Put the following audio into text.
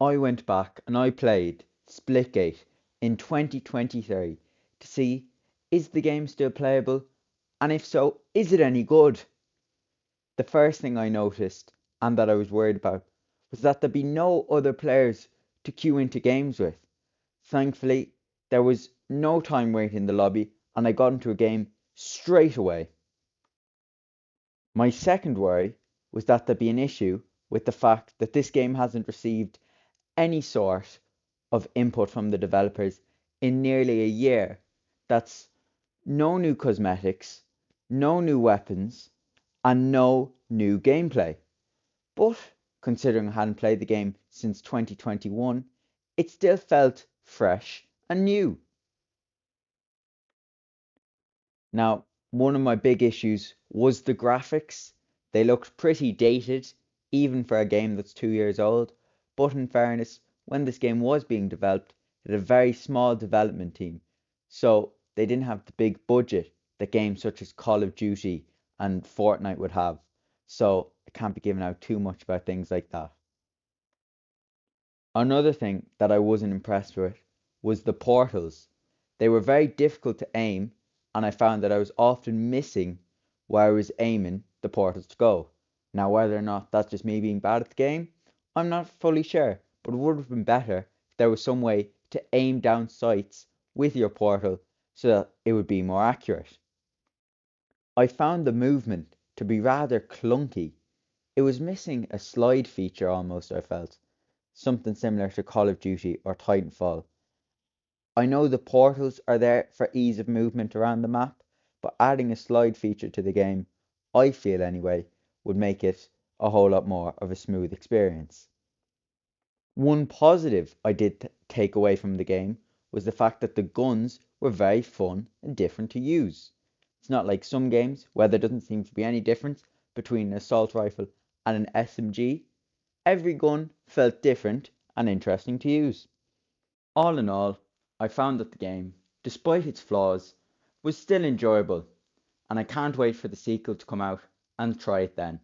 I went back and I played Splitgate in 2023 to see, is the game still playable, and if so, is it any good? The first thing I noticed, and that I was worried about, was that there'd be no other players to queue into games with. Thankfully, there was no time waiting in the lobby, and I got into a game straight away. My second worry was that there'd be an issue with the fact that this game hasn't received any sort of input from the developers in nearly a year. That's no new cosmetics, no new weapons, and no new gameplay. But considering I hadn't played the game since 2021, it still felt fresh and new. Now, one of my big issues was the graphics. They looked pretty dated, even for a game that's 2 years old. But in fairness, when this game was being developed, it had a very small development team. So they didn't have the big budget that games such as Call of Duty and Fortnite would have. So I can't be giving out too much about things like that. Another thing that I wasn't impressed with was the portals. They were very difficult to aim, and I found that I was often missing where I was aiming the portals to go. Now, whether or not that's just me being bad at the game, I'm not fully sure, but it would have been better if there was some way to aim down sights with your portal so that it would be more accurate. I found the movement to be rather clunky. It was missing a slide feature almost, I felt. Something similar to Call of Duty or Titanfall. I know the portals are there for ease of movement around the map, but adding a slide feature to the game, I feel anyway, would make it a whole lot more of a smooth experience. One positive I did take away from the game was the fact that the guns were very fun and different to use. It's not like some games where there doesn't seem to be any difference between an assault rifle and an SMG. Every gun felt different and interesting to use. All in all, I found that the game, despite its flaws, was still enjoyable, and I can't wait for the sequel to come out and try it then.